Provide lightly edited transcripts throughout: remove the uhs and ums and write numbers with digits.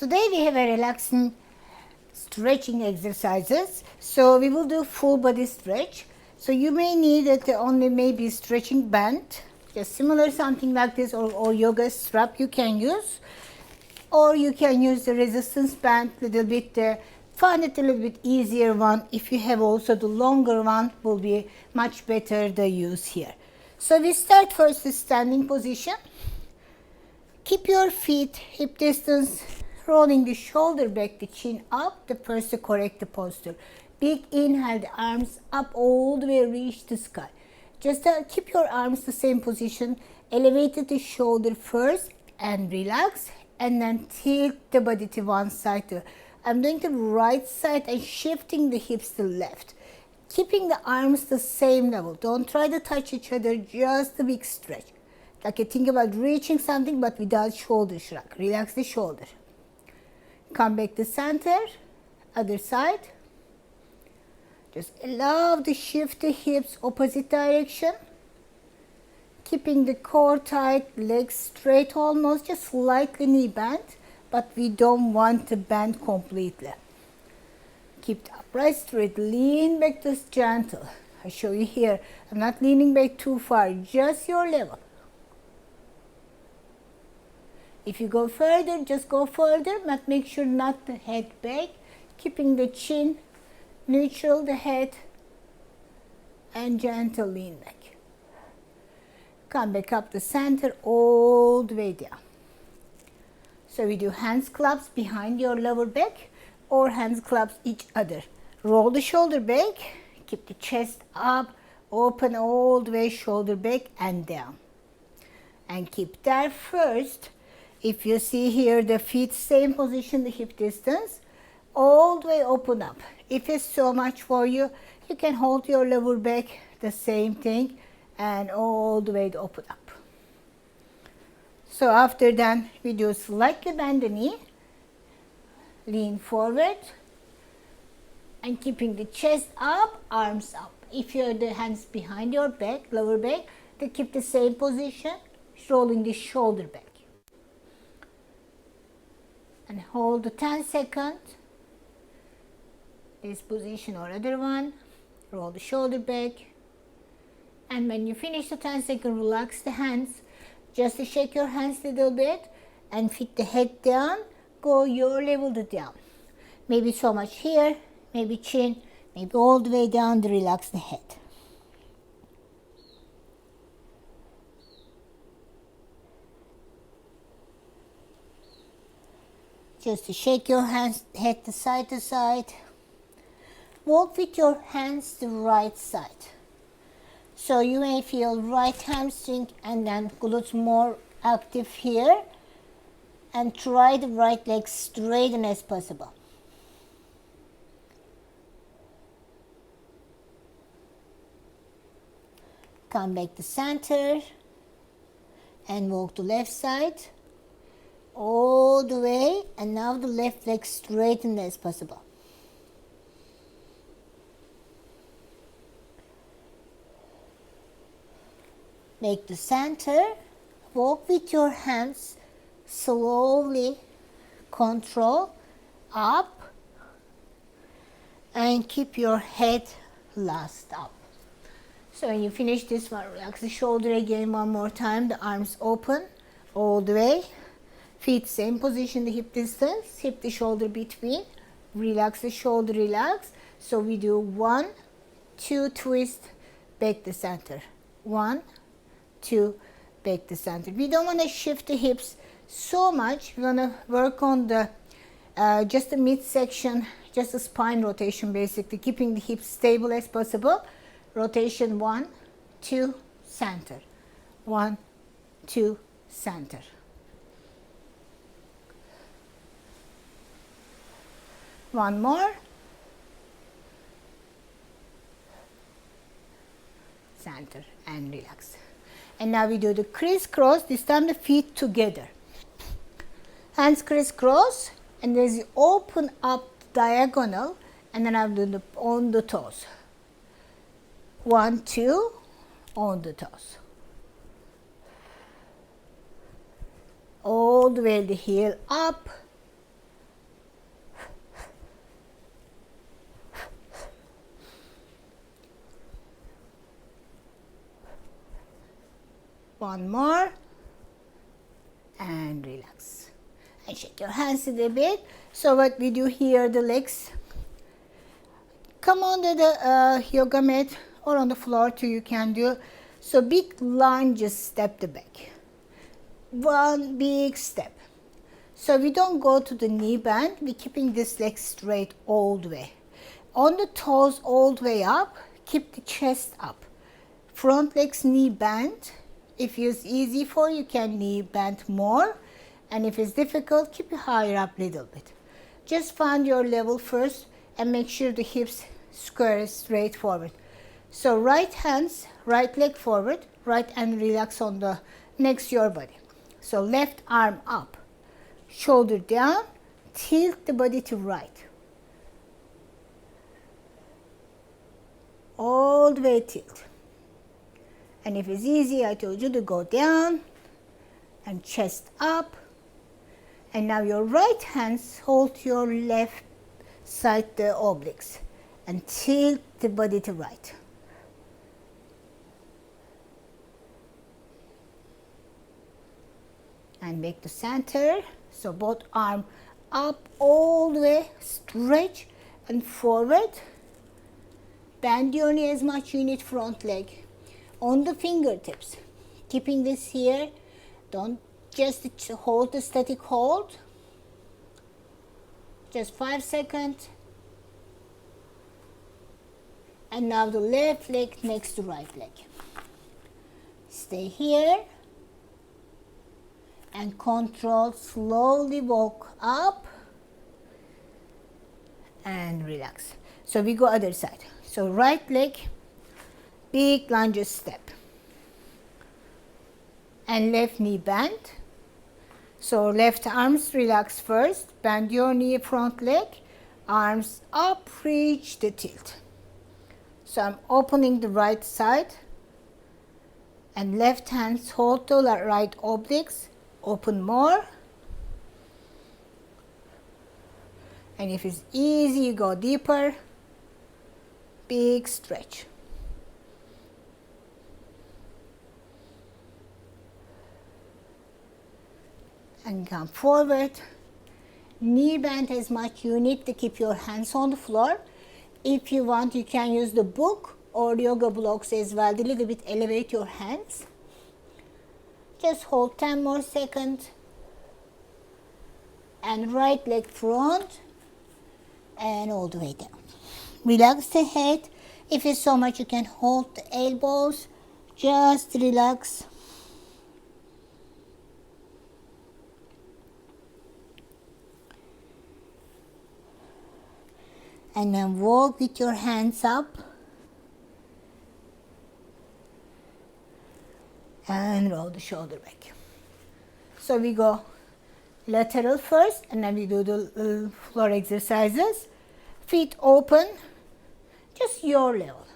Today we have a relaxing stretching exercises. So we will do full body stretch. So you may need it only maybe stretching band, just similar something like this, or yoga strap you can use, or you can use the resistance band little bit. Find it a little bit easier one. If you have also the longer one, will be much better the use here. So we start first the standing position. Keep your feet hip distance, rolling the shoulder back, the chin up, the first to correct the posture. Big inhale, the arms up all the way, reach the sky. Just keep your arms the same position, elevate the shoulder first and relax, and then tilt the body to one side. I'm doing the right side and shifting the hips to left. Keeping the arms the same level. Don't try to touch each other, just a big stretch. Like you think about reaching something but without shoulder shrug. Relax the shoulder. Come back to center, other side. Just allow the shift the hips opposite direction. Keeping the core tight, legs straight almost, just slightly knee bend, but we don't want to bend completely. Keep the upright straight, lean back just gentle. I show you here, I'm not leaning back too far, just your level. If you go further, just go further, but make sure not the head back, keeping the chin neutral, the head, and gentle lean back. Come back up the center all the way down. So we do hands claps behind your lower back or hands claps each other. Roll the shoulder back, keep the chest up, open all the way, shoulder back and down. And keep that first. If you see here the feet same position, the hip distance, all the way open up. If it's so much for you, you can hold your lower back, the same thing, and all the way to open up. So after that, we do slightly bend the knee, lean forward, and keeping the chest up, arms up. If you have the hands behind your back, lower back, then keep the same position, rolling the shoulder back. And hold the 10 seconds. This position or other one. Roll the shoulder back. And when you finish the 10 seconds, relax the hands. Just to shake your hands a little bit and fit the head down. Go your level to down. Maybe so much here, maybe chin, maybe all the way down to relax the head. Just to shake your hands, head to side. Walk with your hands to right side. So you may feel right hamstring and then glutes more active here. And try the right leg straighten as possible. Come back to center and walk to left side. All the way, and now the left leg straighten as possible. Make the center, walk with your hands, slowly control up, and keep your head last up. So when you finish this one, relax the shoulder again one more time, the arms open all the way. Feet same position, the hip distance, hip the shoulder between, relax the shoulder, relax. So we do 1, 2, twist, back the center. 1, 2, back the center. We don't want to shift the hips so much. We want to work on the just the midsection, just a spine rotation basically, keeping the hips stable as possible. Rotation 1, 2, center. 1, 2, center. One more. Center and relax. And now we do the crisscross, this time the feet together. Hands crisscross, and there's the open up diagonal, and then I'll do the on the toes. 1, 2, on the toes. All the way the heel up, One more. And relax. And shake your hands a little bit. So what we do here, the legs come under the yoga mat or on the floor too, you can do. So big lunges, step the back. One big step. So we don't go to the knee bend, we're keeping this leg straight all the way. On the toes all the way up, keep the chest up. Front legs knee bend. If it's easy for you, can knee bend more. And if it's difficult, keep it higher up a little bit. Just find your level first and make sure the hips square straight forward. So right hands, right leg forward, right hand relax on the next to your body. So left arm up, shoulder down, tilt the body to right. All the way tilt. And if it's easy, I told you to go down and chest up. And now your right hands hold your left side the obliques and tilt the body to right. And back to center. So both arms up all the way, stretch and forward. Bend your knee as much you need front leg. On the fingertips, keeping this here, don't just hold the static hold. Just 5 seconds. And now the left leg next to right leg. Stay here. And control, slowly walk up and relax. So we go other side. So right leg, big lunges step. And left knee bend. So left arms relax first. Bend your knee, front leg. Arms up, reach the tilt. So I'm opening the right side. And left hands hold the right obliques. Open more. And if it's easy, you go deeper. Big stretch. And come forward. Knee bend as much you need to keep your hands on the floor. If you want, you can use the book or yoga blocks as well. A little bit elevate your hands. Just hold 10 more seconds. And right leg front and all the way down. Relax the head. If it's so much, you can hold the elbows. Just relax. And then walk with your hands up. And roll the shoulder back. So we go lateral first and then we do the floor exercises. Feet open, just your level.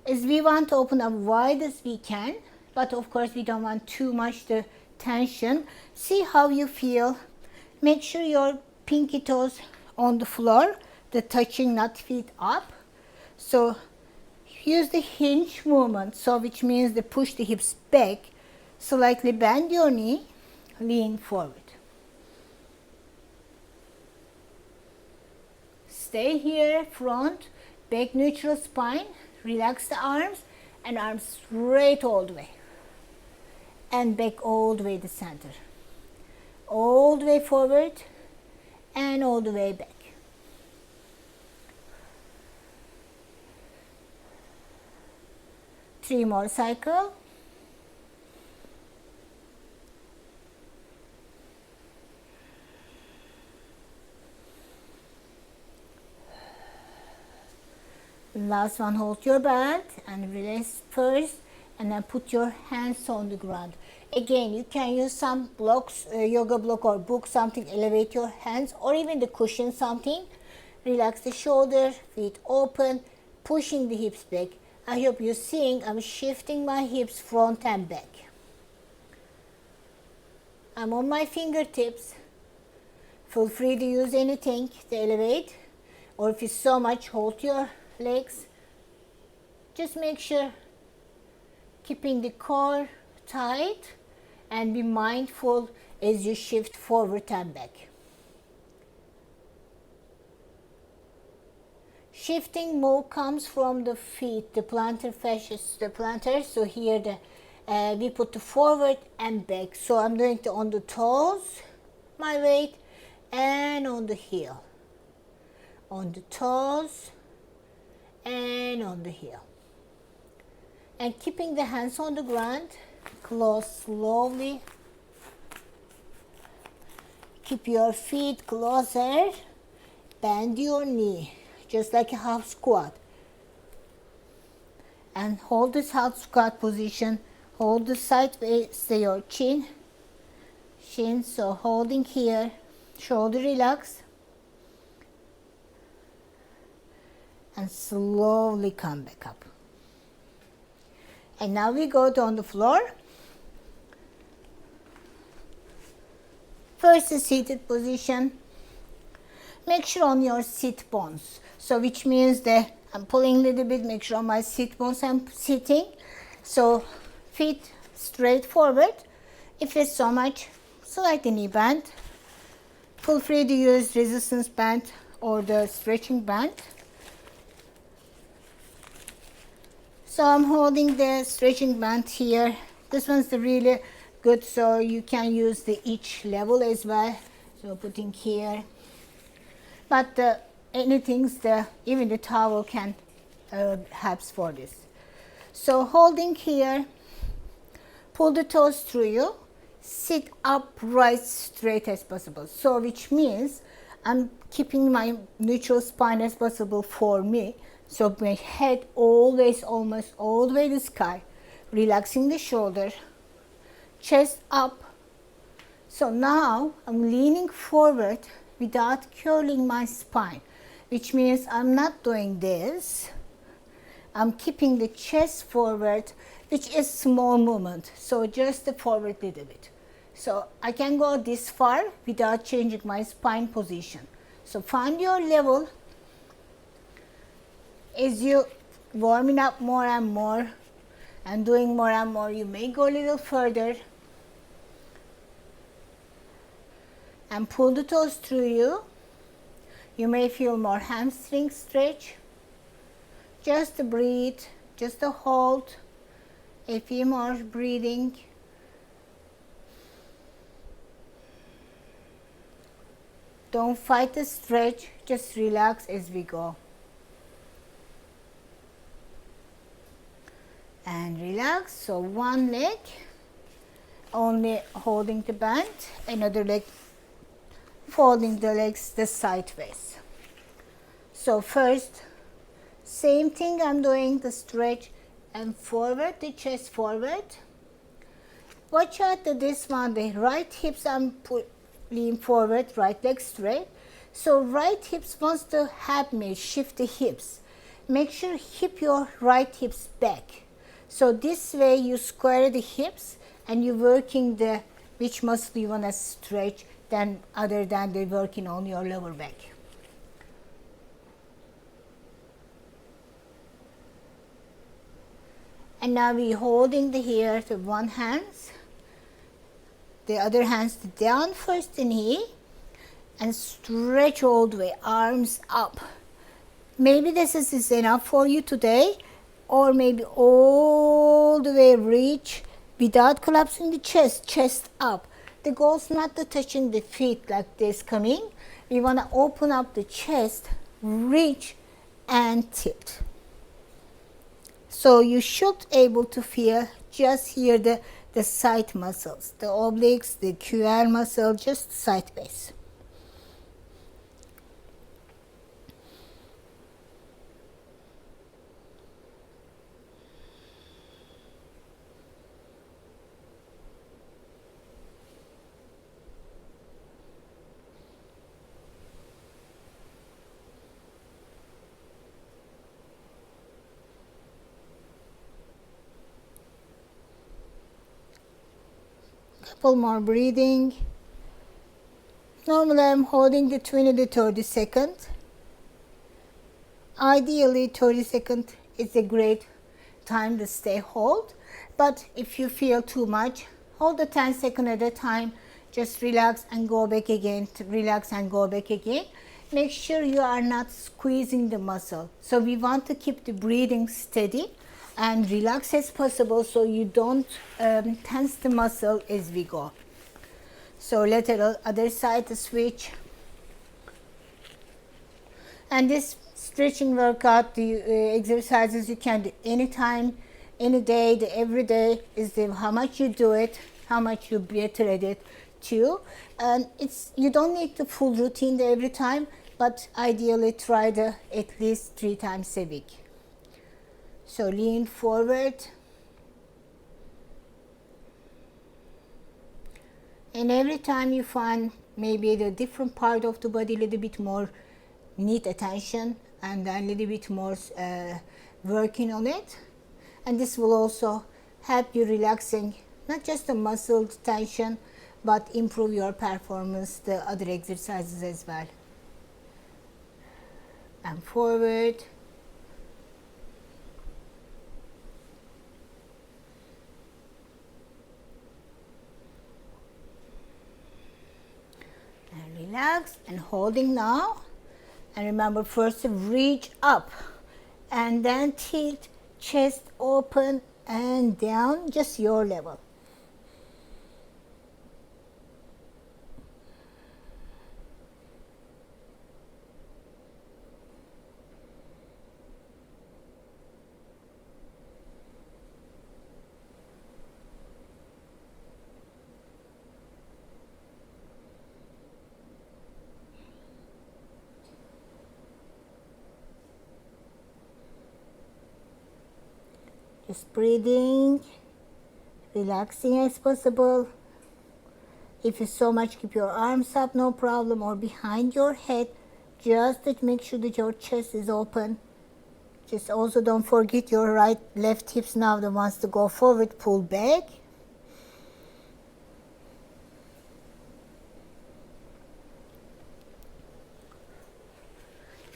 As we want to open up wide as we can, but of course we don't want too much the tension. See how you feel. Make sure your pinky toes on the floor, the touching, not feet up. So use the hinge movement, so which means to push the hips back, slightly bend your knee, lean forward. Stay here, front, back neutral spine, relax the arms and arms straight all the way. And back all the way to center. All the way forward and all the way back. Three more cycle. Last one, hold your breath and release first and then put your hands on the ground. Again, you can use some blocks, yoga block or book, something, elevate your hands or even the cushion, something. Relax the shoulder, feet open, pushing the hips back. I hope you're seeing I'm shifting my hips front and back. I'm on my fingertips. Feel free to use anything to elevate, or if it's so much, hold your legs. Just make sure keeping the core tight and be mindful as you shift forward and back. Shifting more comes from the feet, the plantar fascias, the plantar. So here we put the forward and back. So I'm doing it on the toes, my weight, and on the heel. On the toes and on the heel. And keeping the hands on the ground, close slowly. Keep your feet closer. Bend your knee, just like a half squat. And hold this half squat position. Hold the sideways to your chin. So holding here, shoulder relax. And slowly come back up. And now we go on the floor. First, the seated position. Make sure on your sit bones. So which means that I'm pulling a little bit, make sure on my sit bones I'm sitting. So feet straight forward. If it's so much, slightly knee bend. Feel free to use resistance band or the stretching band. So I'm holding the stretching band here. This one's the really good, so you can use the each level as well. So putting here. But even the towel can helps for this. So holding here, pull the toes through you, sit upright straight as possible. So which means I'm keeping my neutral spine as possible for me. So my head always almost all the way to the sky, relaxing the shoulder, chest up. So now I'm leaning forward without curling my spine, which means I'm not doing this. I'm keeping the chest forward, which is small movement. So just the forward little bit. So I can go this far without changing my spine position. So find your level. As you warming up more and more and doing more and more, you may go a little further and pull the toes through you. You may feel more hamstring stretch. Just breathe, just hold, a few more breathing. Don't fight the stretch, just relax as we go. And relax. So one leg only holding the band, another leg folding the legs the sideways. So first, same thing I'm doing, the stretch and forward, the chest forward. Watch out that this one, the right hips I'm lean forward, right leg straight. So right hips wants to help me shift the hips. Make sure hip your right hips back. So this way you square the hips and you're working the which muscle you want to stretch than other than the working on your lower back. And now we're holding the here to one hands, the other hands down first the knee and stretch all the way, arms up. Maybe this is enough for you today, or maybe all the way reach without collapsing the chest, chest up. The goal is not to touching the feet like this coming. We want to open up the chest, reach and tilt. So you should able to feel just here the side muscles, the obliques, the QR muscle, just sideways. Couple more breathing. Normally I'm holding the 20 to 30 seconds. Ideally 30 seconds is a great time to stay hold. but if you feel too much, hold the 10 seconds at a time. Just relax and go back again, relax and go back again. Make sure you are not squeezing the muscle. So we want to keep the breathing steady and relax as possible so you don't tense the muscle as we go. So lateral, other side to switch. And this stretching workout, the exercises you can do anytime, any day, every day, is how much you do it, how much you're better at it too. And you don't need the full routine every time, but ideally try at least 3 times a week. So lean forward. And every time you find maybe the different part of the body a little bit more need attention, and then a little bit more working on it. And this will also help you relaxing not just the muscle tension, but improve your performance, the other exercises as well. And forward. And relax and holding now. And remember, first reach up and then tilt, chest open and down, just your level. Just breathing, relaxing as possible. If you so much, keep your arms up, no problem, or behind your head, just to make sure that your chest is open. Just also don't forget your right, left hips now, the ones to go forward, pull back.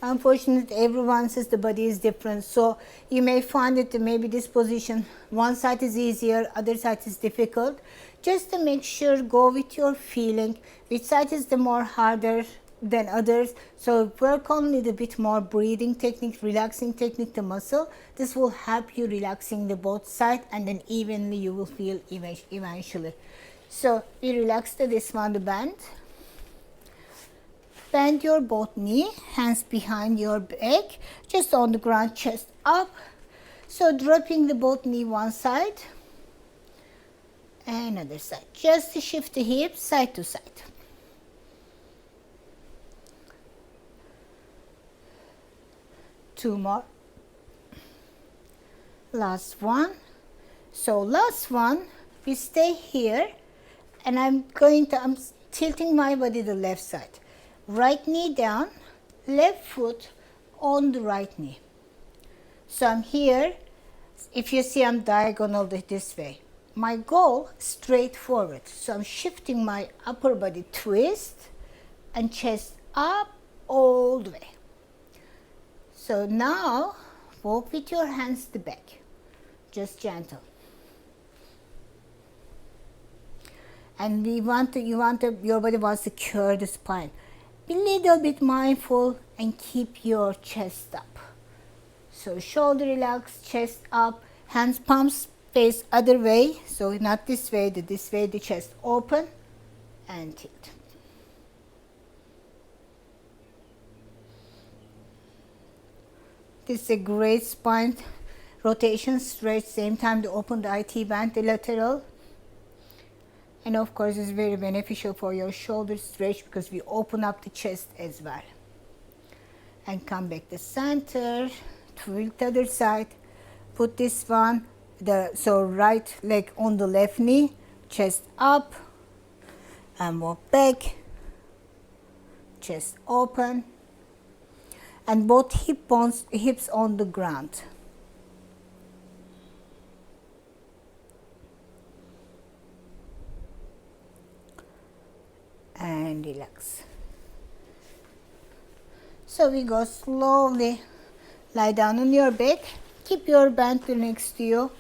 Unfortunately, everyone says the body is different, so you may find that maybe this position, one side is easier, other side is difficult. Just to make sure, go with your feeling, which side is the more harder than others. So work on a little bit more breathing technique, relaxing technique, the muscle. This will help you relaxing the both side, and then evenly you will feel eventually. So we relax this one, the band. Bend your both knee, hands behind your back, just on the ground, chest up. So dropping the both knee one side and other side. Just to shift the hips side to side. Two more. Last one. So last one, we stay here, and I'm tilting my body to the left side. Right knee down, left foot on the right knee. So I'm here. If you see, I'm diagonal this way. My goal, straight forward. So I'm shifting my upper body, twist and chest up all the way. So now walk with your hands to the back, just gentle. And your body wants to curve the spine. Be a little bit mindful and keep your chest up. So shoulder relaxed, chest up, hands, palms face other way. So not this way, this way, the chest open and tilt. This is a great spine rotation stretch, same time to open the IT band, the lateral. And of course, it's very beneficial for your shoulder stretch because we open up the chest as well. And come back to center, to the other side. Put this one, so right leg on the left knee, chest up, and walk back, chest open, and both hips on the ground. And relax. So we go slowly, lie down on your back, keep your band next to you.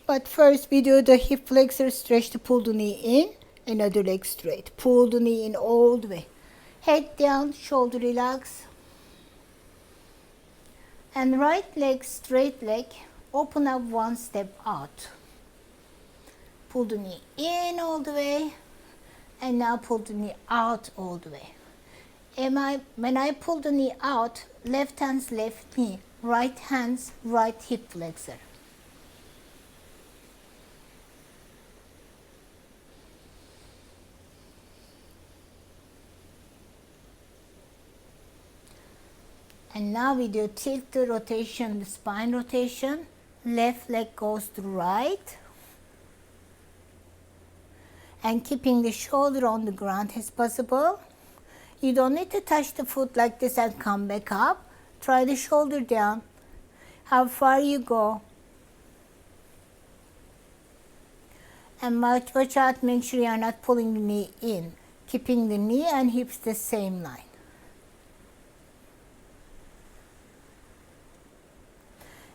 But first we do the hip flexor stretch to pull the knee in, another leg straight. Pull the knee in all the way. Head down, shoulder relax. And right leg, straight leg, open up one step out. Pull the knee in all the way, and now pull the knee out all the way. When I pull the knee out, left hand's left knee, right hand's right hip flexor. And now we do tilt the rotation, the spine rotation. Left leg goes to right. And keeping the shoulder on the ground as possible. You don't need to touch the foot like this and come back up. Try the shoulder down. How far you go. And watch out, make sure you are not pulling the knee in. Keeping the knee and hips the same line.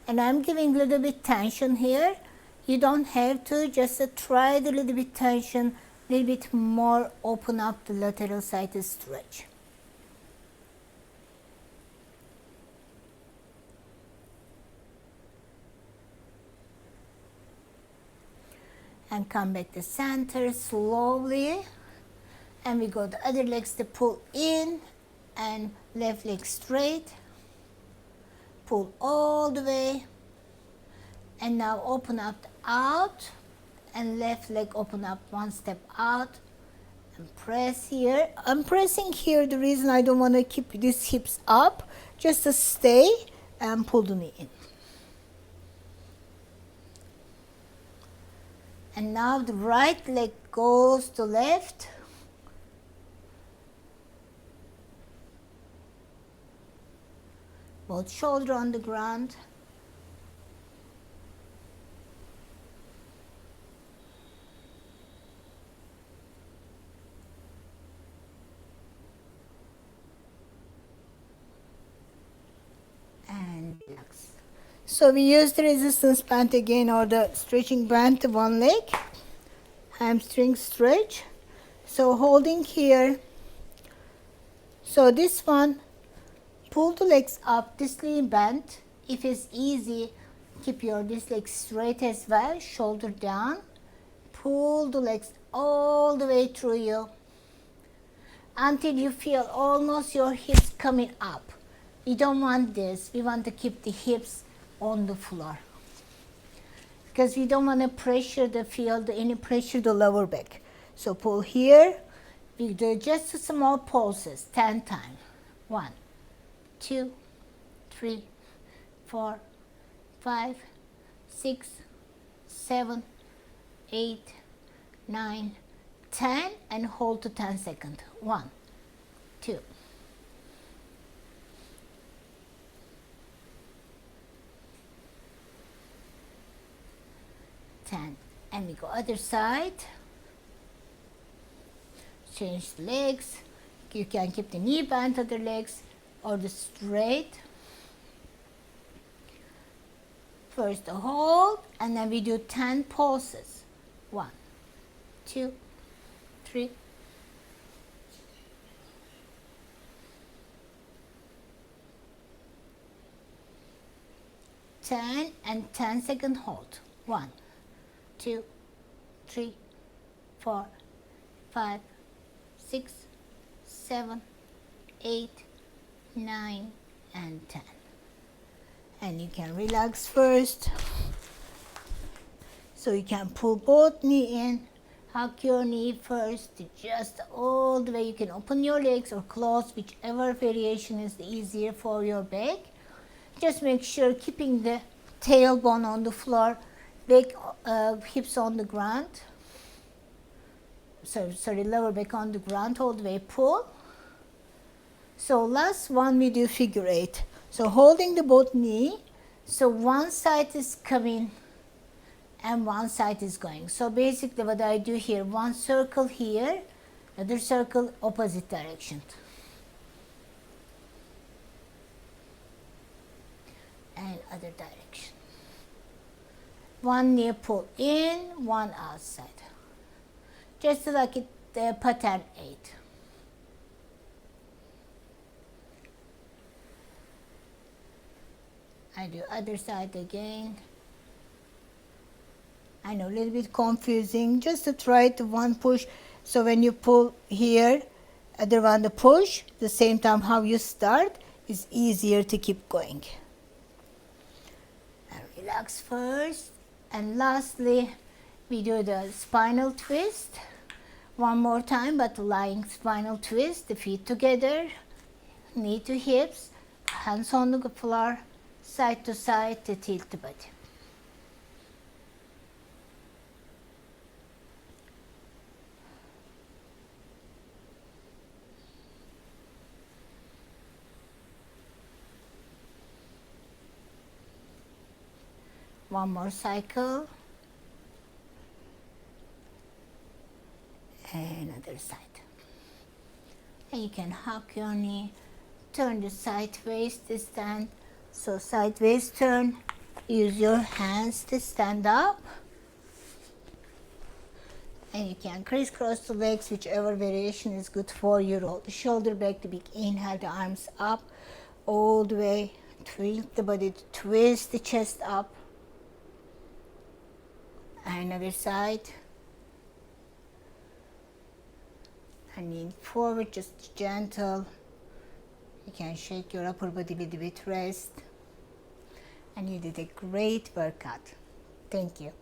And I'm giving a little bit tension here. You don't have to, just try the little bit tension, a little bit more, open up the lateral side to stretch. And come back to center slowly. And we go the other legs to pull in and left leg straight. Pull all the way. And now open up out and left leg open up one step out and press here. I'm pressing here, the reason I don't want to keep these hips up, just to stay and pull the knee in. And now the right leg goes to left. Both shoulder on the ground. And relax. So we use the resistance band again, or the stretching band to one leg. Hamstring stretch. So holding here. So this one, pull the legs up, this lean bend. If it's easy, keep this leg straight as well, shoulder down. Pull the legs all the way through you until you feel almost your hips coming up. We don't want this. We want to keep the hips on the floor because we don't want to pressure any pressure the lower back. So pull here. We do just small pulses, 10 times. 1, 2, 3, 4, 5, 6, 7, 8, 9, 10, and hold to 10 seconds. 1, 2. 10, and we go other side. Change the legs. You can keep the knee bent other legs or the straight. First a hold, and then we do 10 pulses. 1, 2, 3, 10, and 10-second hold. 1, 2, 3, 4, 5, 6, 7, 8, 9, and 10. And you can relax first. So you can pull both knee in, hug your knee first, just all the way. You can open your legs or close, whichever variation is easier for your back. Just make sure keeping the tailbone on the floor, back hips on the ground. Sorry, lower back on the ground, all the way pull. So last one we do figure 8. So holding the both knee, so one side is coming and one side is going. So basically what I do here, one circle here, other circle opposite direction. And other direction. One knee pull in, one outside. Just like it, pattern 8. I do other side again. I know, a little bit confusing. Just to try to one push. So when you pull here, other one the push, the same time how you start is easier to keep going. And relax first. And lastly, we do the spinal twist. One more time, but lying spinal twist. The feet together, knee to hips, hands on the floor, side to side to tilt the body. One more cycle. And another side. And you can hug your knee, turn the sideways to stand. So sideways turn, use your hands to stand up. And you can crisscross the legs, whichever variation is good for you. Roll the shoulder back, the big inhale, the arms up, all the way. Tilt the body, twist the chest up. And another side. And lean forward, just gentle. You can shake your upper body with rest. And you did a great workout. Thank you.